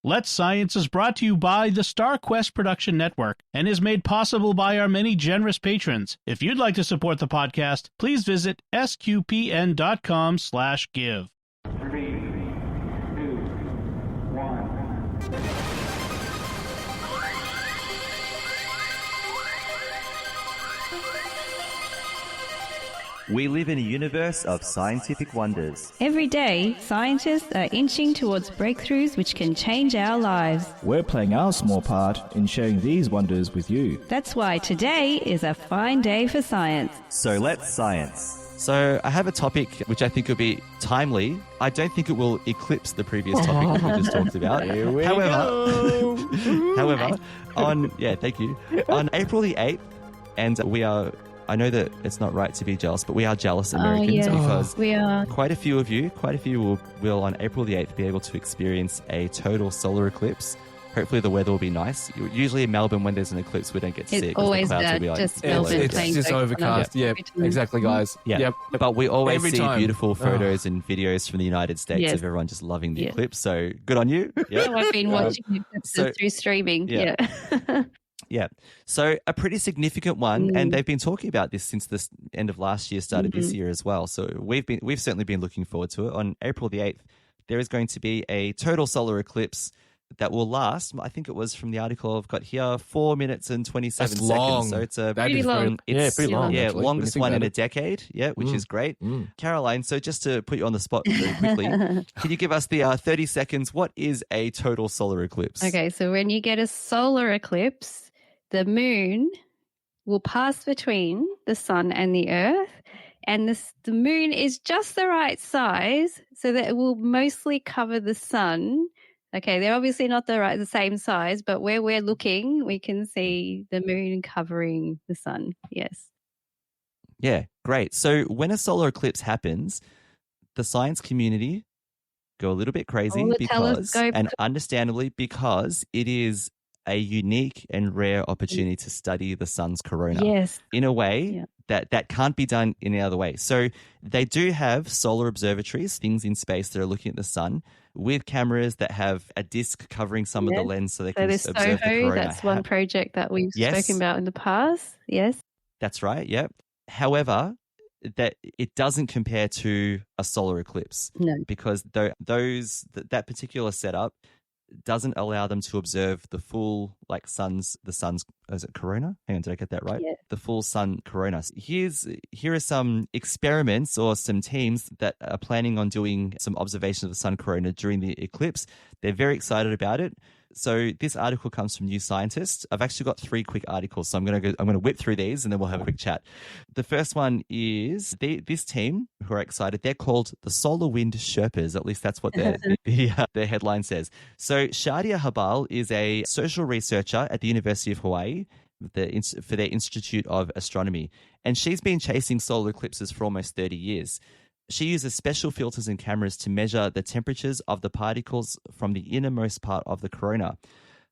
Let's Science is brought to you by the StarQuest Production Network and is made possible by our many generous patrons. If you'd like to support the podcast, please visit sqpn.com/give. 3, 2, 1. We live in a universe of scientific wonders. Every day, scientists are inching towards breakthroughs which can change our lives. We're playing our small part in sharing these wonders with you. That's why today is a fine day for science. So let's science. So I have a topic which I think will be timely. I don't think it will eclipse the previous topic that we just talked about. Here we go. Thank you. On April the 8th, and I know that it's not right to be jealous, but we are jealous Americans because we are. Quite a few of you will on April the 8th be able to experience a total solar eclipse. Hopefully the weather will be nice. Usually in Melbourne when there's an eclipse we don't get sick. It's always bad, just Melbourne. It's just overcast. Yeah, exactly, guys. Yeah. Yep. But we always Every see time. beautiful photos and videos from the United States of everyone just loving the eclipse. So good on you. Yeah. So I've been watching eclipses through streaming. Yeah. Yeah. So a pretty significant one, and they've been talking about this since the end of last year, started this year as well. So we've certainly been looking forward to it. On April the 8th, there is going to be a total solar eclipse that will last, I think it was from the article I've got here, 4 minutes and 27 That's long. seconds. So it's pretty long. Pretty long. Yeah, actually, longest one in a decade. Yeah, which is great. Caroline, so just to put you on the spot very quickly, can you give us the 30 seconds? What is a total solar eclipse? Okay, so when you get a solar eclipse, the moon will pass between the sun and the earth, and the moon is just the right size so that it will mostly cover the sun. Okay, they're obviously not the same size, but where we're looking, we can see the moon covering the sun. Yes. Yeah, great. So when a solar eclipse happens, the science community go a little bit crazy and understandably, because it is a unique and rare opportunity to study the sun's corona in a way that can't be done in any other way. So they do have solar observatories, things in space that are looking at the sun with cameras that have a disc covering some of the lens so they can observe the corona. That's one project that we've spoken about in the past. Yes. That's right. Yep. However, that it doesn't compare to a solar eclipse. No. Because that particular setup doesn't allow them to observe the full the sun's is it corona? Hang on, did I get that right? Yeah. The full sun corona. Here are some experiments or some teams that are planning on doing some observations of the sun corona during the eclipse. They're very excited about it. So this article comes from New Scientist. I've actually got 3 quick articles, so I'm going to whip through these and then we'll have a quick chat. The first one is this team who are excited. They're called the Solar Wind Sherpas. At least that's what their headline says. So Shadia Habal is a social researcher at the University of Hawaii for their Institute of Astronomy, and she's been chasing solar eclipses for almost 30 years. She uses special filters and cameras to measure the temperatures of the particles from the innermost part of the corona.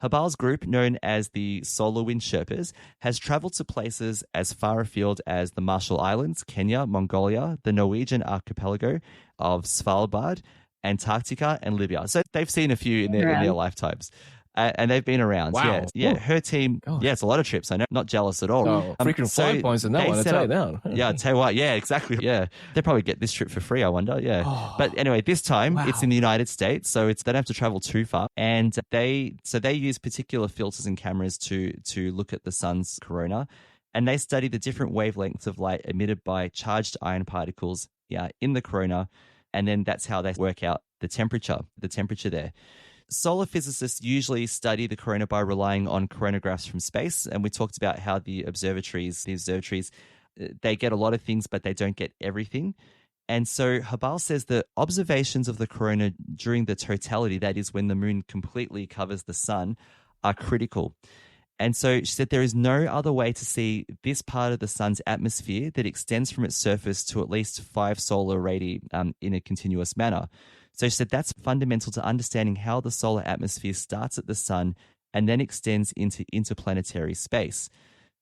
Habal's group, known as the Solar Wind Sherpas, has traveled to places as far afield as the Marshall Islands, Kenya, Mongolia, the Norwegian archipelago of Svalbard, Antarctica, and Libya. So they've seen a few in their lifetimes. And they've been around. Wow. Yeah. Her team. Gosh. Yeah, it's a lot of trips. I know. Not jealous at all. Oh, freaking 5 points in that one. I tell you that. Yeah, I tell you what. Yeah, exactly. Yeah, they probably get this trip for free. I wonder. Yeah. But anyway, this time it's in the United States, so they don't have to travel too far. And they use particular filters and cameras to look at the sun's corona, and they study the different wavelengths of light emitted by charged iron particles in the corona, and then that's how they work out the temperature there. Solar physicists usually study the corona by relying on coronagraphs from space, and we talked about how the observatories, they get a lot of things, but they don't get everything. And so Habal says that observations of the corona during the totality, that is when the moon completely covers the sun, are critical. And so she said there is no other way to see this part of the sun's atmosphere that extends from its surface to at least 5 solar radii in a continuous manner. So she said that's fundamental to understanding how the solar atmosphere starts at the sun and then extends into interplanetary space.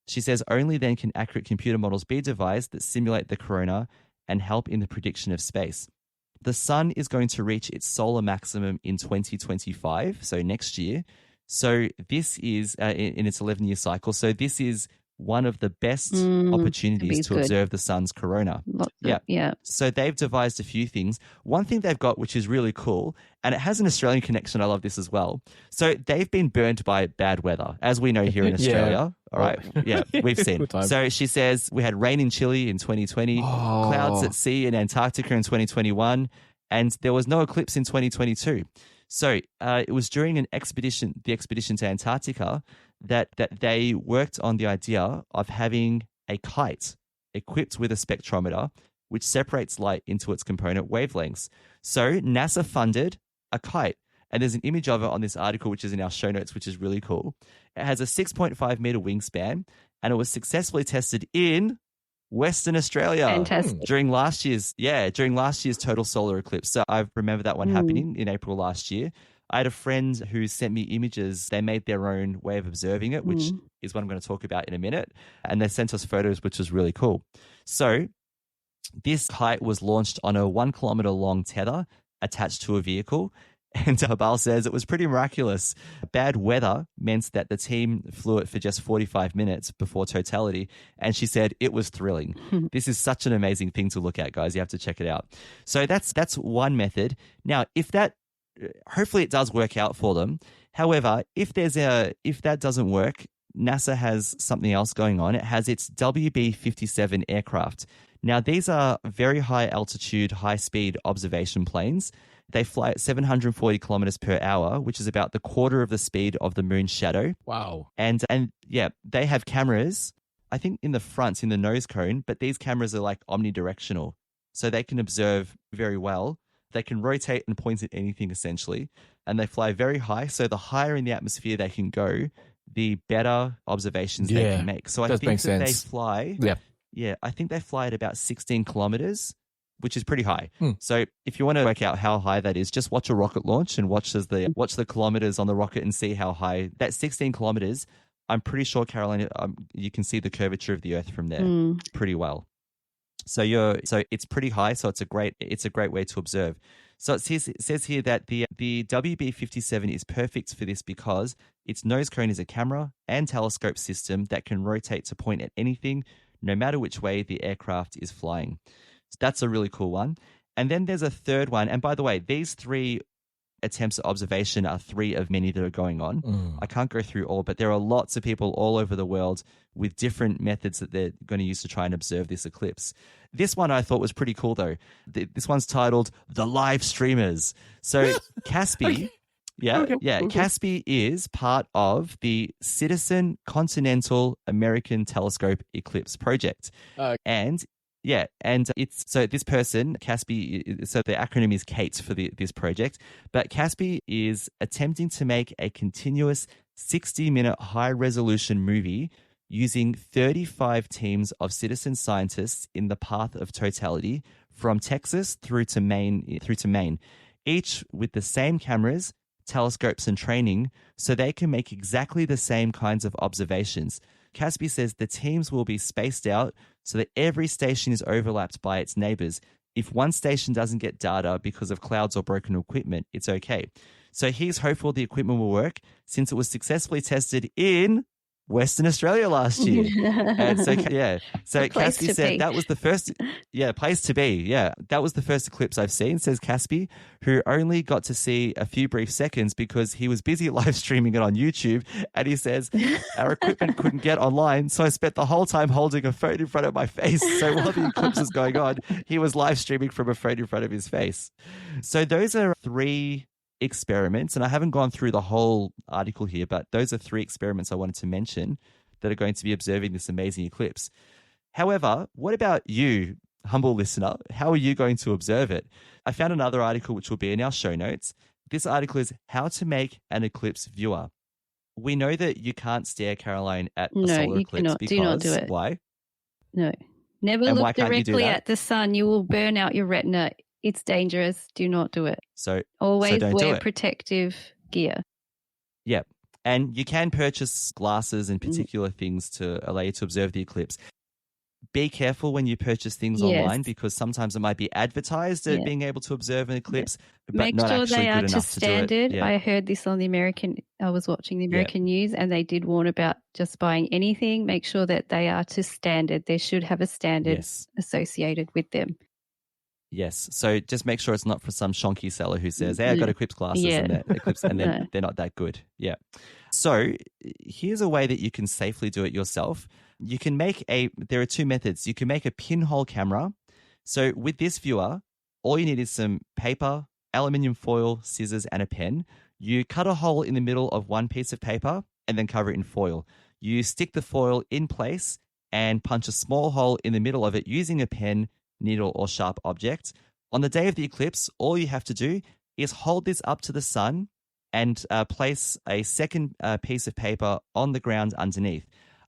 She says only then can accurate computer models be devised that simulate the corona and help in the prediction of space. The sun is going to reach its solar maximum in 2025, so next year. So this is in its 11-year cycle. So this is one of the best opportunities to observe the sun's corona. Yeah. So they've devised a few things. One thing they've got, which is really cool, and it has an Australian connection. I love this as well. So they've been burnt by bad weather, as we know here in Australia. All right. Yeah, we've seen. So she says we had rain in Chile in 2020, clouds at sea in Antarctica in 2021, and there was no eclipse in 2022. So it was during the expedition to Antarctica that they worked on the idea of having a kite equipped with a spectrometer which separates light into its component wavelengths. So NASA funded a kite, and there's an image of it on this article, which is in our show notes, which is really cool. It has a 6.5 meter wingspan, and it was successfully tested in Western Australia. Fantastic. During last year's total solar eclipse. So I remember that one happening in April last year. I had a friend who sent me images. They made their own way of observing it, which is what I'm going to talk about in a minute. And they sent us photos, which was really cool. So this kite was launched on a 1 kilometer long tether attached to a vehicle. And Saubolle says it was pretty miraculous. Bad weather meant that the team flew it for just 45 minutes before totality. And she said it was thrilling. This is such an amazing thing to look at, guys. You have to check it out. So that's one method. Now, hopefully it does work out for them. However, if that doesn't work, NASA has something else going on. It has its WB-57 aircraft. Now, these are very high altitude, high speed observation planes. They fly at 740 kilometers per hour, which is about the quarter of the speed of the moon's shadow. Wow. And yeah, they have cameras, I think in the front, in the nose cone, but these cameras are like omnidirectional. So they can observe very well. They can rotate and point at anything essentially. And they fly very high. So the higher in the atmosphere they can go, the better observations they can make. So I think that they fly. Yeah, I think they fly at about 16 kilometers, which is pretty high. So if you want to work out how high that is, just watch a rocket launch and watch the kilometers on the rocket and see how high. That 16 kilometers, I'm pretty sure, Carolina, you can see the curvature of the Earth from there pretty well. So it's pretty high. So it's a great way to observe. So it says here that the WB-57 is perfect for this because its nose cone is a camera and telescope system that can rotate to point at anything, no matter which way the aircraft is flying. So that's a really cool one. And then there's a third one. And by the way, these 3 attempts at observation are 3 of many that are going on. I can't go through all, but there are lots of people all over the world with different methods that they're going to use to try and observe this eclipse. This one I thought was pretty cool, though. This one's titled The Live Streamers. So Caspi... Caspi is part of the Citizen Continental American Telescope Eclipse Project. And it's so this person, Caspi, so the acronym is KATE for this project, but Caspi is attempting to make a continuous 60-minute high-resolution movie using 35 teams of citizen scientists in the path of totality from Texas through to Maine, each with the same cameras, telescopes and training so they can make exactly the same kinds of observations. Caspi says the teams will be spaced out so that every station is overlapped by its neighbors. If one station doesn't get data because of clouds or broken equipment, it's okay. So he's hopeful the equipment will work since it was successfully tested in Western Australia last year. And so Caspi said that was the first, place to be. Yeah, that was the first eclipse I've seen, says Caspi, who only got to see a few brief seconds because he was busy live streaming it on YouTube. And he says, our equipment couldn't get online, so I spent the whole time holding a phone in front of my face. So while the eclipse was going on, he was live streaming from a phone in front of his face. So those are 3 experiments, and I haven't gone through the whole article here, but those are 3 experiments I wanted to mention that are going to be observing this amazing eclipse. However, what about you, humble listener? How are you going to observe it? I found another article which will be in our show notes. This article is How to Make an Eclipse Viewer. We know that you can't stare, Caroline, at a solar eclipse because... Do not do it. Why? No. Never look directly at the sun. You will burn out your retina. It's dangerous. Do not do it. So always don't wear protective gear. Yeah. And you can purchase glasses and particular things to allow you to observe the eclipse. be careful when you purchase things online because sometimes it might be advertised as being able to observe an eclipse, but Make not sure actually they are good to enough to do standard. it. Yeah. I heard this on I was watching the American news, and they did warn about just buying anything. Make sure that they are to standard. They should have a standard associated with them. Yes. So just make sure it's not for some shonky seller who says, hey, I got Eclipse glasses and they're not that good. Yeah. So here's a way that you can safely do it yourself. You can there are two methods. You can make a pinhole camera. So with this viewer, all you need is some paper, aluminium foil, scissors, and a pen. You cut a hole in the middle of one piece of paper and then cover it in foil. You stick the foil in place and punch a small hole in the middle of it using a pen, needle, or sharp object. On the day of the eclipse, all you have to do is hold this up to the sun and place a second piece of paper on the ground underneath.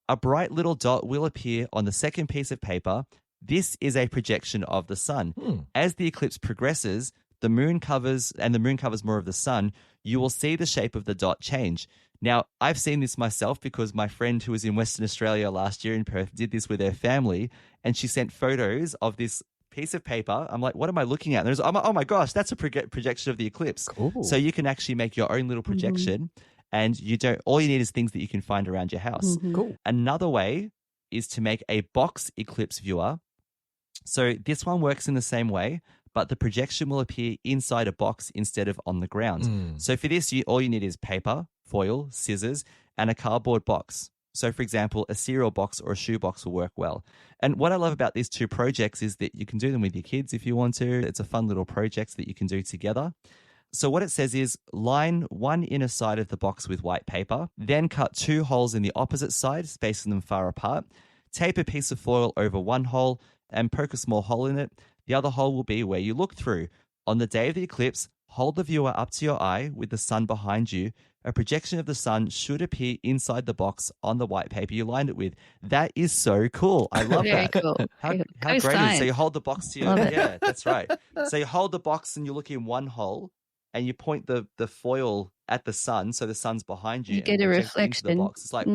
A bright little dot will appear on the second piece of paper. This is a projection of the sun. As the eclipse progresses, the moon covers more of the sun. You will see the shape of the dot change. Now, I've seen this myself because my friend who was in Western Australia last year in Perth did this with her family, and she sent photos of this piece of paper. I'm like, what am I looking at? And there's, oh my gosh, that's a projection of the eclipse. Cool. So you can actually make your own little projection, and all you need is things that you can find around your house. Cool. Another way is to make a box eclipse viewer. So this one works in the same way, but the projection will appear inside a box instead of on the ground. So for this, all you need is paper, foil, scissors, and a cardboard box. So for example, a cereal box or a shoe box will work well. And what I love about these two projects is that you can do them with your kids if you want to. It's a fun little project that you can do together. So what it says is line one inner side of the box with white paper, then cut two holes in the opposite side, spacing them far apart. Tape a piece of foil over one hole and poke a small hole in it. The other hole will be where you look through. On the day of the eclipse, hold the viewer up to your eye with the sun behind you. A projection of the sun should appear inside the box on the white paper you lined it with. That is so cool. I love that. Very cool. How great is it? So you hold the box to your... Yeah, that's right. So you hold the box and you look in one hole and you point the foil at the sun, so the sun's behind you. You get a reflection. The box. It's like,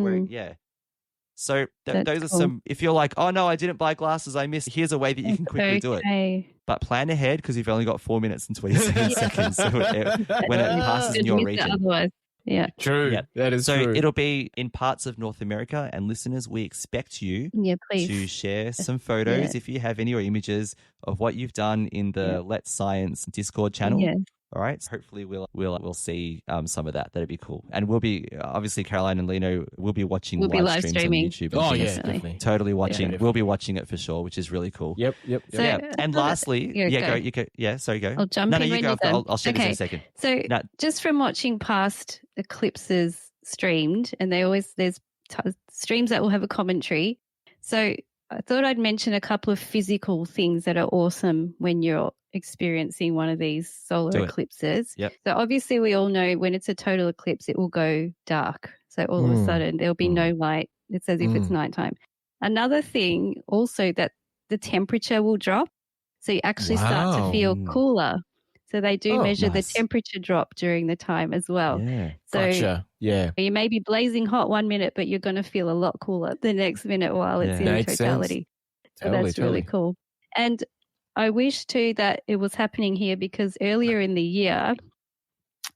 So those are cool. some, if you're like, oh no, I didn't buy glasses, I missed, here's a way that you can quickly do it. But plan ahead because you've only got 4 minutes and 27 seconds so when it passes in your region. Otherwise. Yeah. True. Yeah. That is true. So it'll be in parts of North America, and listeners, we expect you to share some photos if you have any or images of what you've done in the Let's Science Discord channel. Yeah. All right. So hopefully we'll see some of that. That'd be cool. And we'll be obviously Caroline and Lino will be watching live streams on YouTube. Oh yeah, definitely. Totally watching. Yeah, we'll be watching it for sure, which is really cool. Yep. So, And lastly, go. You go. Yeah, sorry, go. I'll jump in you when go. you're done. I'll share this in a second. So just from watching past eclipses streamed, and there's streams that will have a commentary. So I thought I'd mention a couple of physical things that are awesome when you're experiencing one of these solar eclipses. Yep. So obviously we all know when it's a total eclipse, it will go dark. So all of a sudden there'll be no light. It's as if it's nighttime. Another thing also that the temperature will drop. So you actually start to feel cooler. So they do measure the temperature drop during the time as well. Yeah. So gotcha. Yeah. you may be blazing hot 1 minute, but you're going to feel a lot cooler the next minute while it's in Makes totality. So that's really cool. And I wish too that it was happening here because earlier in the year,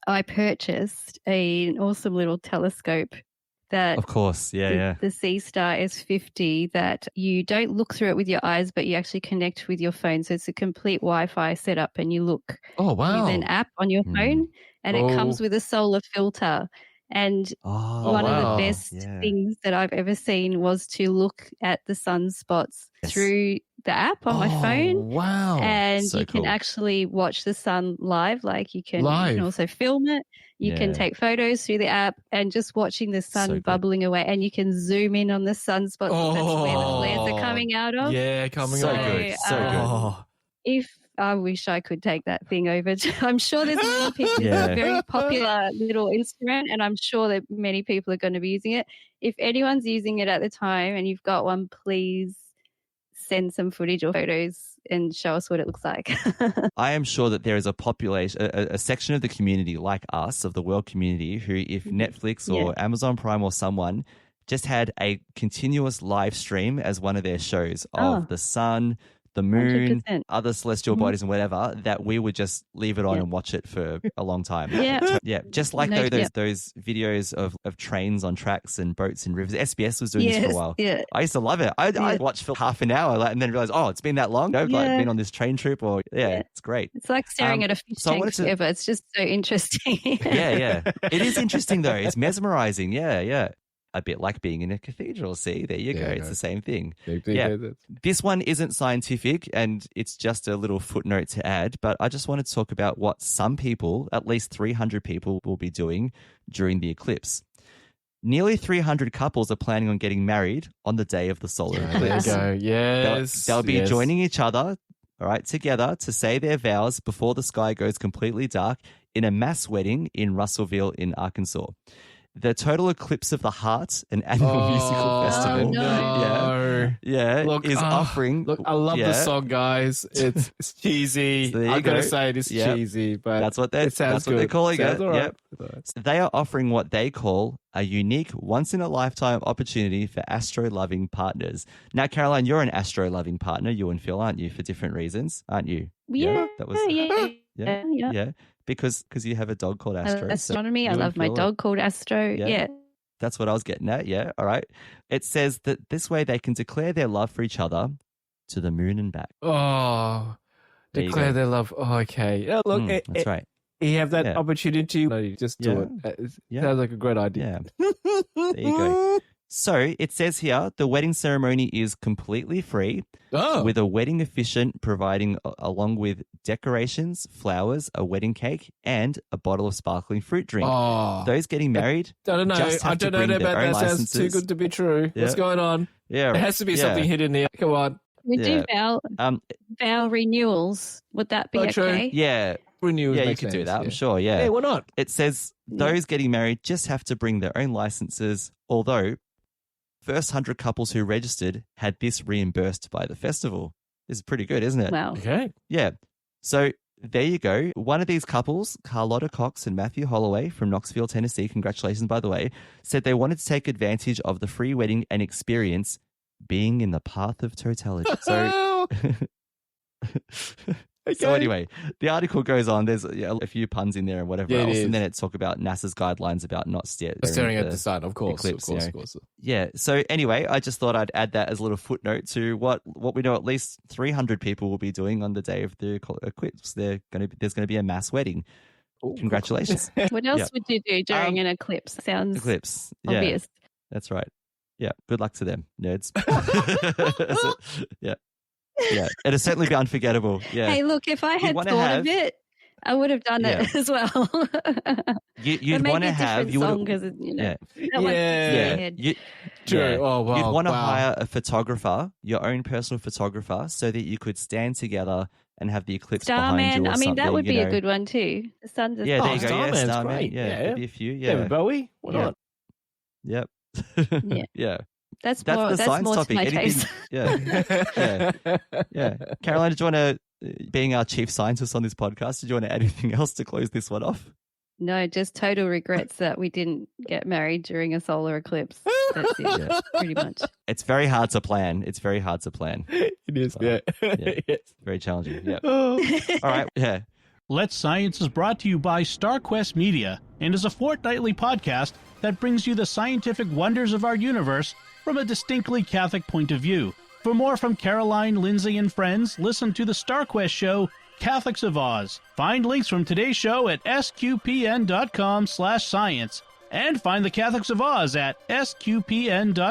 I purchased an awesome little telescope that Of course. Yeah. the C-Star S50 that you don't look through it with your eyes, but you actually connect with your phone. So it's a complete Wi-Fi setup and you look with an app on your phone and it comes with a solar filter. And one of the best things that I've ever seen was to look at the sunspots through the app on my phone. Wow. And So you can cool. actually watch the sun live. Like you can also film it. You can take photos through the app and just watching the sun bubbling away. And you can zoom in on the sunspots. That's where the flares are coming out of. Yeah, coming So out. good. So good. If I wish I could take that thing over. I'm sure there's a lot of pictures. It's a very popular little instrument, and I'm sure that many people are going to be using it. If anyone's using it at the time and you've got one, please send some footage or photos and show us what it looks like. I am sure that there is a population, a section of the community like us, of the world community, who if Netflix or Amazon Prime or someone just had a continuous live stream as one of their shows of the sun, the moon, 100%. other celestial bodies and whatever, that we would just leave it on and watch it for a long time. Yeah. Just like those videos of trains on tracks and boats in rivers. SBS was doing this for a while. Yeah. I used to love it. I watched for half an hour and then realized, it's been that long. I've been on this train trip it's great. It's like staring at a fish tank forever. It's just so interesting. Yeah. It is interesting though. It's mesmerizing. Yeah. A bit like being in a cathedral. See, there you go. It's the same thing. This one isn't scientific and it's just a little footnote to add, but I just wanted to talk about what some people, at least 300 people, will be doing during the eclipse. Nearly 300 couples are planning on getting married on the day of the solar eclipse. There you go. Yes. They'll be joining each other, all right, together to say their vows before the sky goes completely dark in a mass wedding in Russellville in Arkansas. The Total Eclipse of the Heart, an annual musical festival, is offering. Look, I love the song, guys. It's cheesy. So I'm gonna say it is cheesy, but that's what they're calling it. Right. So they are offering what they call a unique, once-in-a-lifetime opportunity for astro-loving partners. Now, Caroline, you're an astro-loving partner, you and Phil, aren't you? For different reasons, aren't you? Yeah. Because you have a dog called Astro. Astronomy. I love my dog called Astro. Yeah. That's what I was getting at. Yeah. All right. It says that this way they can declare their love for each other to the moon and back. Oh, declare their love. Oh, okay. Yeah, look, that's right. You have that opportunity. No, just do it. Sounds like a great idea. Yeah. There you go. So it says here the wedding ceremony is completely free with a wedding officiant providing along with decorations, flowers, a wedding cake, and a bottle of sparkling fruit drink. Those getting married, I don't know. I don't know about that. Sounds too good to be true. What's going on? Yeah, there has to be something hidden here. Come on. We do vow renewals. Would that be okay? True. Yeah. Renewals. Yeah, you could do that. I'm sure. Yeah. Yeah, why not? It says those getting married just have to bring their own licenses, although first 100 couples who registered had this reimbursed by the festival. This is pretty good, isn't it? Wow. Okay. Yeah. So there you go. One of these couples, Carlotta Cox and Matthew Holloway from Knoxville, Tennessee, congratulations, by the way, said they wanted to take advantage of the free wedding and experience being in the path of totality. So, So anyway, the article goes on. There's a few puns in there and whatever else. And then it's talk about NASA's guidelines about not staring at the sun, of course. Eclipse, of course. Yeah. So anyway, I just thought I'd add that as a little footnote to what we know at least 300 people will be doing on the day of the eclipse. There's going to be a mass wedding. Ooh, Congratulations. What else would you do during an eclipse? Sounds obvious. Yeah, that's right. Yeah. Good luck to them, nerds. Yeah. Yeah, it'll certainly be unforgettable. Yeah. Hey, look, if I had thought of it, I would have done it as well. You'd want to have True. Oh, wow. You'd want to hire a photographer, your own personal photographer, so that you could stand together and have the eclipse behind you. That would be a good one too. The sun's there you go. Starman's great. Yeah, maybe a few. Yeah, David Bowie. Why not? Yep. Yeah. That's the more science to my taste. Yeah. Caroline, did you want to, being our chief scientist on this podcast, did you want to add anything else to close this one off? No, just total regrets that we didn't get married during a solar eclipse. That's it, pretty much. It's very hard to plan. It is, It's very challenging. Yeah. All right, yeah. Let's Science is brought to you by StarQuest Media and is a fortnightly podcast that brings you the scientific wonders of our universe from a distinctly Catholic point of view. For more from Caroline, Lindsay, and friends, listen to the StarQuest show, Catholics of Oz. Find links from today's show at sqpn.com/science and find the Catholics of Oz at sqpn.com/Oz.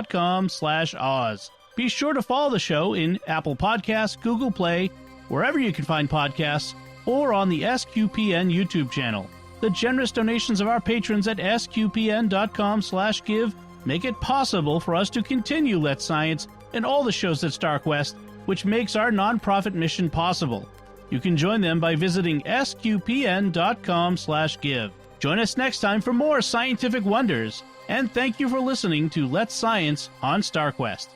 Be sure to follow the show in Apple Podcasts, Google Play, wherever you can find podcasts, or on the SQPN YouTube channel. The generous donations of our patrons at sqpn.com/give make it possible for us to continue Let's Science and all the shows at StarQuest, which makes our nonprofit mission possible. You can join them by visiting sqpn.com/give. Join us next time for more scientific wonders, and thank you for listening to Let's Science on StarQuest.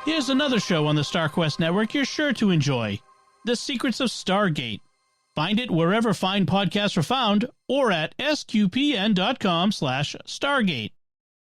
Here's another show on the StarQuest network you're sure to enjoy: The Secrets of Stargate. Find it wherever fine podcasts are found or at sqpn.com/Stargate.